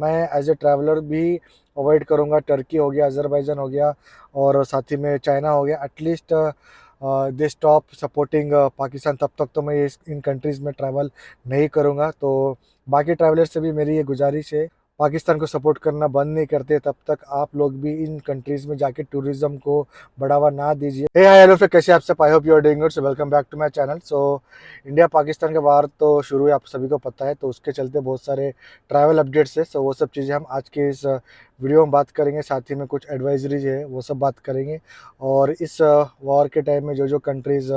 मैं as a traveller भी avoid करूँगा। टर्की हो गया, अज़रबैजान हो गया और साथ ही में चाइना हो गया। At least they stop supporting Pakistan, तब तक तो मैं इन कंट्रीज़ में ट्रैवल नहीं करूँगा। तो बाकी ट्रैवलर से भी मेरी ये गुजारिश है, पाकिस्तान को सपोर्ट करना बंद नहीं करते तब तक आप लोग भी इन कंट्रीज़ में जाके टूरिज़्म को बढ़ावा ना दीजिए। हे हाय हेलो फ्रेंड, कैसे आप सब? I hope you are doing good. So welcome back to my channel. So India Pakistan के वार तो शुरू है, आप सभी को पता है, तो उसके चलते बहुत सारे ट्रैवल अपडेट्स है। सो वो सब चीज़ें हम आज के इस वीडियो में बात करेंगे। साथ ही में कुछ एडवाइजरीज है वो सब बात करेंगे। और इस वॉर के टाइम में जो जो कंट्रीज़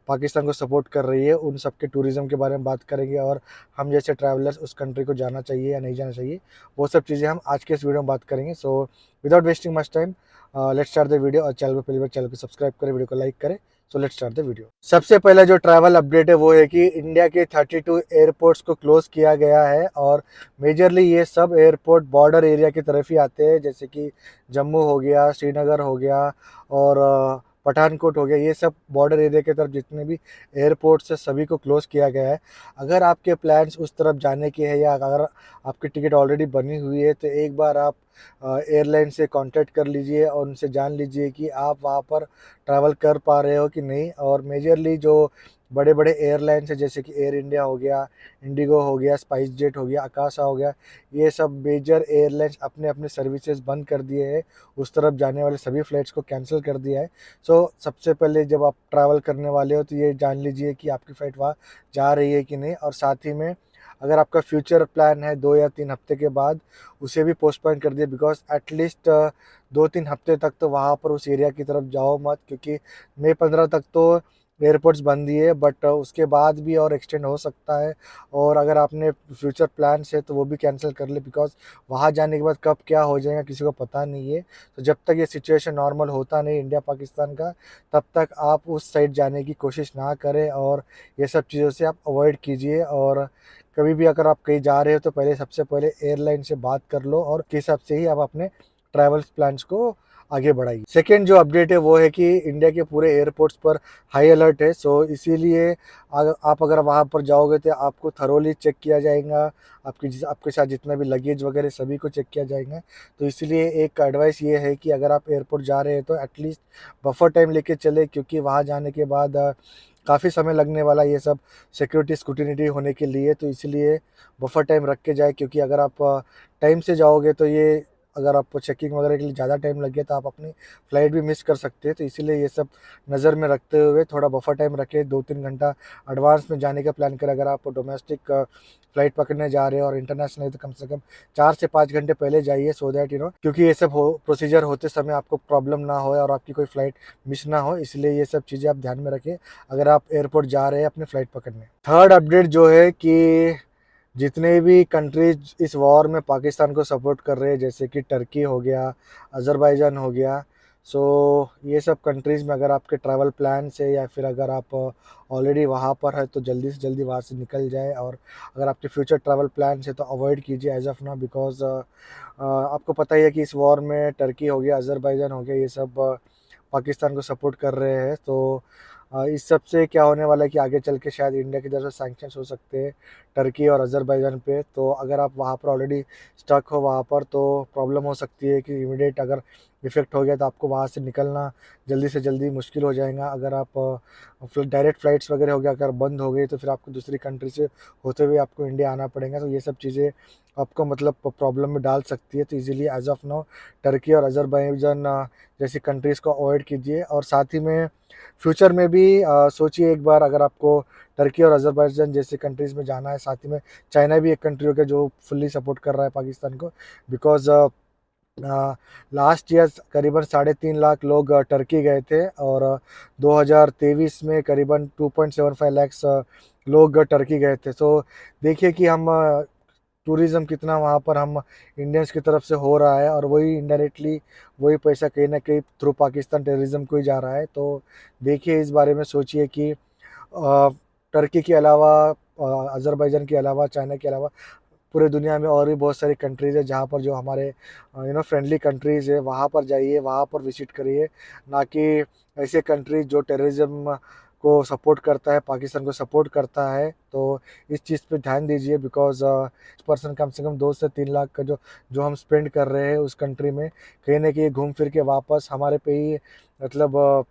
पाकिस्तान को सपोर्ट कर रही है उन सब के टूरिज़्म के बारे में बात करेंगे, और हम जैसे ट्रैवलर्स उस कंट्री को जाना चाहिए या नहीं जाना चाहिए, वो सब चीज़ें हम आज के इस वीडियो में बात करेंगे। So without wasting much time, let's start the video. और चैनल पर पहली बार, चैनल को सब्सक्राइब करें, वीडियो को लाइक करें। So let's start the video. सबसे पहला जो ट्रैवल अपडेट है वो है कि इंडिया के 32 एयरपोर्ट्स को क्लोज किया गया है। और मेजरली ये सब एयरपोर्ट बॉर्डर एरिया की तरफ ही आते हैं, जैसे कि जम्मू हो गया, श्रीनगर हो गया और पठानकोट हो गया। ये सब बॉर्डर एरिया की तरफ जितने भी एयरपोर्ट्स है सभी को क्लोज किया गया है। अगर आपके प्लान्स उस तरफ जाने के हैं या अगर आपकी टिकट ऑलरेडी बनी हुई है तो एक बार आप एयरलाइन से कांटेक्ट कर लीजिए और उनसे जान लीजिए कि आप वहाँ पर ट्रैवल कर पा रहे हो कि नहीं। और मेजरली जो बड़े बड़े एयरलाइंस है जैसे कि एयर इंडिया हो गया, इंडिगो हो गया, स्पाइस जेट हो गया, आकाशा हो गया, ये सब मेजर एयरलाइंस अपने अपने सर्विसेज बंद कर दिए हैं। उस तरफ जाने वाले सभी फ़्लाइट्स को कैंसिल कर दिया है। सो सबसे पहले जब आप ट्रैवल करने वाले हो तो ये जान लीजिए कि आपकी फ़्लाइट वहाँ जा रही है कि नहीं। और साथ ही में अगर आपका फ्यूचर प्लान है 2 या 3 हफ्ते के बाद, उसे भी पोस्टपोन कर दिया, बिकॉज़ एटलीस्ट 2-3 हफ्ते तक तो वहाँ पर उस एरिया की तरफ जाओ मत, क्योंकि मई 15 तक तो एयरपोर्ट्स बंद ही है, बट उसके बाद भी और एक्सटेंड हो सकता है। और अगर आपने फ्यूचर प्लान्स है तो वो भी कैंसिल कर ले, बिकॉज़ वहाँ जाने के बाद कब क्या हो जाएगा किसी को पता नहीं है। तो जब तक ये सिचुएशन नॉर्मल होता नहीं इंडिया पाकिस्तान का, तब तक आप उस साइड जाने की कोशिश ना करें और ये सब चीज़ों से आप अवॉइड कीजिए। और कभी भी अगर आप कहीं जा रहे हो तो पहले सबसे पहले एयरलाइन से बात कर लो और के हिसाब से ही आप अपने ट्रैवल्स प्लान्स को आगे बढ़ाइए। सेकेंड जो अपडेट है वो है कि इंडिया के पूरे एयरपोर्ट्स पर हाई अलर्ट है। सो इसीलिए आप अगर वहाँ पर जाओगे तो आपको थरोली चेक किया जाएगा, आपके साथ जितना भी लगेज वगैरह सभी को चेक किया जाएगा। तो इसीलिए एक एडवाइस ये है कि अगर आप एयरपोर्ट जा रहे हैं तो एटलीस्ट बफर टाइम लेके चले, क्योंकि वहाँ जाने के बाद काफ़ी समय लगने वाला ये सब सिक्योरिटी स्क्रूटिनिटी होने के लिए। तो इसलिए बफर टाइम रख के जाए, क्योंकि अगर आप टाइम से जाओगे तो ये अगर आपको चेकिंग वगैरह के लिए ज़्यादा टाइम लग गया तो आप अपनी फ़्लाइट भी मिस कर सकते हैं। तो इसीलिए ये सब नज़र में रखते हुए थोड़ा बफर टाइम रखें, 2-3 घंटा एडवांस में जाने का प्लान करें। अगर आप डोमेस्टिक फ़्लाइट पकड़ने जा रहे हो और इंटरनेशनल है तो कम से कम 4 से 5 घंटे पहले जाइए, सो दैट क्योंकि ये सब प्रोसीजर होते समय आपको प्रॉब्लम ना हो और आपकी कोई फ़्लाइट मिस ना हो। इसलिए ये सब चीज़ें आप ध्यान में रखें अगर आप एयरपोर्ट जा रहे हैं अपनी फ़्लाइट पकड़ने। थर्ड अपडेट जो है कि जितने भी कंट्रीज इस वॉर में पाकिस्तान को सपोर्ट कर रहे हैं, जैसे कि टर्की हो गया, अज़रबैजान हो गया, सो ये सब कंट्रीज़ में अगर आपके ट्रैवल प्लान से या फिर अगर आप ऑलरेडी वहाँ पर है तो जल्दी से जल्दी वहाँ से निकल जाए। और अगर आपके फ्यूचर ट्रैवल प्लान है तो अवॉइड कीजिए एज ऑफ नाउ, बिकॉज आपको पता ही है कि इस वॉर में टर्की हो गया, अज़रबैजान हो गया, ये सब पाकिस्तान को सपोर्ट कर रहे हैं। तो इस सब से क्या होने वाला है कि आगे चल के शायद इंडिया की तरफ से सैंक्शंस हो सकते हैं टर्की और अज़रबैजान पे। तो अगर आप वहाँ पर ऑलरेडी स्टक हो वहाँ पर तो प्रॉब्लम हो सकती है कि इमीडिएट अगर इफ़ेक्ट हो गया तो आपको वहाँ से निकलना जल्दी से जल्दी मुश्किल हो जाएगा। अगर आप डायरेक्ट फ़्लाइट्स वगैरह हो गया अगर बंद हो गई तो फिर आपको दूसरी कंट्री से होते हुए आपको इंडिया आना पड़ेगा। तो ये सब चीज़ें आपको मतलब प्रॉब्लम में डाल सकती है। तो easily as of now Turkey और अज़रबैजान जैसी कंट्रीज़ को अवॉइड कीजिए। और साथ ही में फ्यूचर में भी सोचिए एक बार, अगर आपको टर्की और अज़रबैजान जैसे कंट्रीज़ में जाना है, साथ ही में चाइना भी एक कंट्री हो गया जो फुल्ली सपोर्ट कर रहा है पाकिस्तान को, बिकॉज़ लास्ट ईयर करीबन 3.5 लाख लोग टर्की गए थे और 2023 में करीबन 2.75 लैक्स लोग टर्की गए थे। तो देखिए कि हम टूरिज़्म कितना वहाँ पर हम इंडियंस की तरफ से हो रहा है, और वही इनडायरेक्टली वही पैसा कहीं ना कहीं थ्रू पाकिस्तान टेररिज्म को ही जा रहा है। तो देखिए इस बारे में सोचिए कि टर्की के अलावा, अज़रबैजान के अलावा, चाइना के अलावा पूरे दुनिया में और भी बहुत सारी कंट्रीज़ है जहाँ पर जो हमारे फ्रेंडली कंट्रीज़ है वहाँ पर जाइए, वहाँ पर विजिट करिए, ना कि ऐसे कंट्रीज जो टेररिज्म को सपोर्ट करता है, पाकिस्तान को सपोर्ट करता है, तो इस चीज़ पे ध्यान दीजिए बिकॉज़ पर्सन कम से कम 2 से 3 लाख का जो जो हम स्पेंड कर रहे हैं उस कंट्री में, कहीं न कहीं घूम फिर के वापस हमारे पे ही मतलब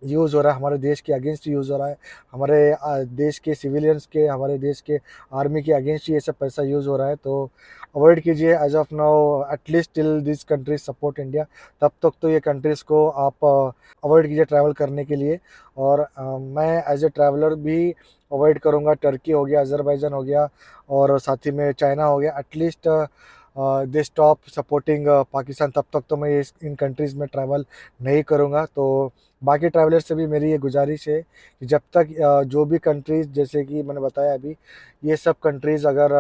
यूज़ हो रहा है, हमारे देश के अगेंस्ट यूज़ हो रहा है, हमारे देश के सिविलियंस के, हमारे देश के आर्मी के अगेंस्ट ये सब पैसा यूज़ हो रहा है। तो अवॉइड कीजिए as of now at least till this countries support India, तब तक तो ये कंट्रीज़ को आप अवॉइड कीजिए ट्रैवल करने के लिए। और मैं एज़ ए ट्रैवलर भी अवॉइड करूँगा, टर्की हो गया, अज़रबैजान हो गया और साथ ही में चाइना हो गया। At least they stop supporting Pakistan, तब तक तो मैं इन कंट्रीज़ में ट्रैवल नहीं करूँगा। तो बाकी ट्रैवलर से भी मेरी ये गुजारिश है कि जब तक जो भी कंट्रीज़ जैसे कि मैंने बताया अभी, ये सब कंट्रीज़ अगर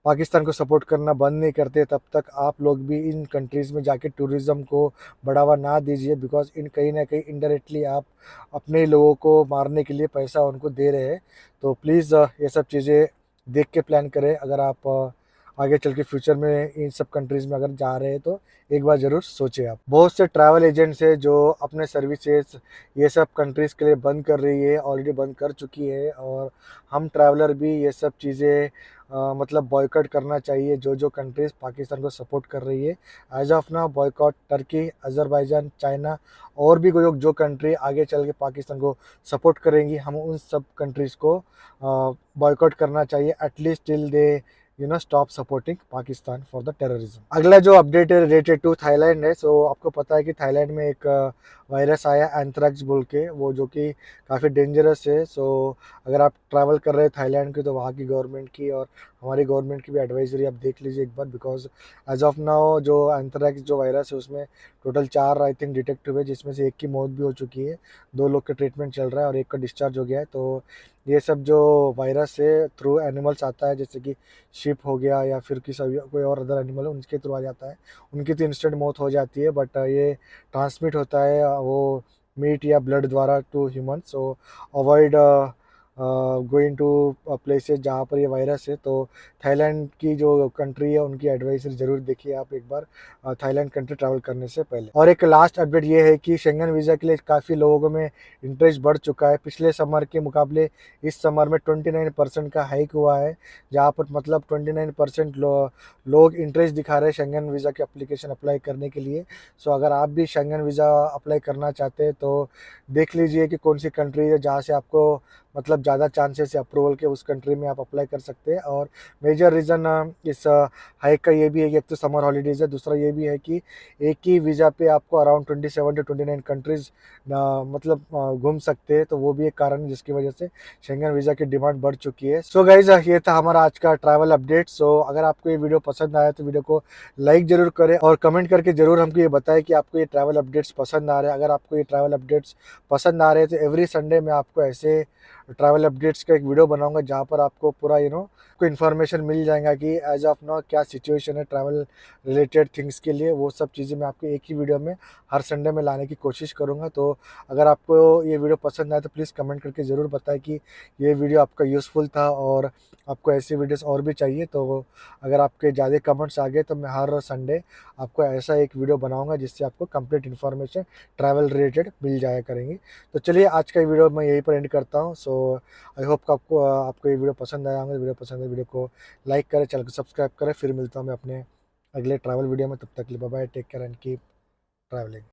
पाकिस्तान को सपोर्ट करना बंद नहीं करते, तब तक आप लोग भी इन कंट्रीज़ में जाके टूरिज़्म को बढ़ावा ना दीजिए बिकॉज़ इन कहीं न कहीं इनडायरेक्टली आप अपने लोगों को मारने के लिए पैसा उनको दे रहे हैं। तो प्लीज़ ये सब चीज़ें देख के प्लान करें। अगर आप आगे चल के फ्यूचर में इन सब कंट्रीज़ में अगर जा रहे हैं तो एक बार ज़रूर सोचें आप। बहुत से ट्रैवल एजेंट्स हैं जो अपने सर्विसेज ये सब कंट्रीज़ के लिए बंद कर रही है, ऑलरेडी बंद कर चुकी है और हम ट्रैवलर भी ये सब चीज़ें मतलब बॉयकॉट करना चाहिए जो कंट्रीज़ पाकिस्तान को सपोर्ट कर रही है। As of now boycott Turkey, Azerbaijan, China और भी कोई जो कंट्री आगे चल के पाकिस्तान को सपोर्ट करेंगी, हम उन सब कंट्रीज़ को बॉयकॉट करना चाहिए at least till they stop supporting Pakistan for the terrorism. अगला जो अपडेट है रिलेटेड टू थाईलैंड है। सो आपको पता है कि थाईलैंड में एक वायरस आया एंथ्रेक्स बोल के, वो जो कि काफ़ी डेंजरस है। सो अगर आप ट्रैवल कर रहे हैं थाईलैंड की तो वहाँ की गवर्नमेंट की और हमारी गवर्नमेंट की भी एडवाइजरी आप देख लीजिए एक बार बिकॉज एज ऑफ नाउ जो एंथ्रेक्स जो वायरस है उसमें टोटल 4 आई थिंक डिटेक्ट हुए, जिसमें से एक की मौत भी हो चुकी है, 2 लोग का ट्रीटमेंट चल रहा है और एक का डिस्चार्ज हो गया है। तो ये सब जो वायरस है थ्रू एनिमल्स आता है, जैसे कि शिप हो गया या फिर किसी कोई और अदर एनिमल है उनके थ्रू आ जाता है। उनकी तो इंस्टेंट मौत हो जाती है बट ये ट्रांसमिट होता है वो मीट या ब्लड द्वारा to human. So avoid going to places जहाँ पर ये वायरस है। तो थाईलैंड की जो कंट्री है उनकी एडवाइजरी ज़रूर देखिए आप एक बार थाईलैंड कंट्री ट्रैवल करने से पहले। और एक लास्ट अपडेट ये है कि शेंगन वीज़ा के लिए काफ़ी लोगों में इंटरेस्ट बढ़ चुका है। पिछले समर के मुकाबले इस समर में 29% का हाइक हुआ है, जहाँ पर मतलब 29% लोग इंटरेस्ट दिखा रहे हैं शेंगन वीज़ा की एप्लीकेशन अप्लाई करने के लिए। सो अगर आप भी शेंगन वीज़ा अप्लाई करना चाहते हैं तो देख लीजिए कि कौन सी कंट्री है जहाँ से आपको मतलब ज़्यादा चांसेस है अप्रूवल के, उस कंट्री में आप अप्लाई कर सकते हैं। और मेजर रीज़न इस हाइक का ये भी है कि एक तो समर हॉलीडेज़ है, दूसरा ये भी है कि एक ही वीज़ा पे आपको अराउंड 27 टू 29 कंट्रीज़ मतलब घूम सकते हैं। तो वो भी एक कारण है जिसकी वजह से शेंगन वीज़ा की डिमांड बढ़ चुकी है। सो गाइज ये था हमारा आज का ट्रैवल अपडेट। सो अगर आपको ये वीडियो पसंद आया तो वीडियो को लाइक ज़रूर करें और कमेंट करके ज़रूर हमको ये बताएं कि आपको ये ट्रैवल अपडेट्स पसंद आ रहे हैं। अगर आपको ये ट्रैवल अपडेट्स पसंद आ रहे हैं तो एवरी संडे मैं आपको ऐसे ट्रैवल अपडेट्स का एक वीडियो बनाऊंगा जहाँ पर आपको पूरा को इन्फॉर्मेशन मिल जाएगा कि एज ऑफ नाउ क्या सिचुएशन है ट्रैवल रिलेटेड थिंग्स के लिए। वो सब चीज़ें मैं आपको एक ही वीडियो में हर संडे में लाने की कोशिश करूँगा। तो अगर आपको ये वीडियो पसंद आए तो प्लीज़ कमेंट करके ज़रूर बताएं कि ये वीडियो आपका यूज़फुल था और आपको ऐसी वीडियोस और भी चाहिए। तो अगर आपके ज़्यादा कमेंट्स आ गए तो मैं हर संडे आपको ऐसा एक वीडियो बनाऊंगा जिससे आपको कंप्लीट इन्फॉर्मेशन ट्रैवल रिलेटेड मिल जाया करेंगी। तो चलिए आज का वीडियो मैं यहीं पर एंड करता हूँ। सो आई होप कि आपको ये वीडियो पसंद आया होगा। वीडियो पसंद है वीडियो को लाइक करें, चैनल को सब्सक्राइब करें। फिर मिलता हूँ मैं अपने अगले ट्रैवल वीडियो में, तब तक के लिए bye bye, take care and keep travelling.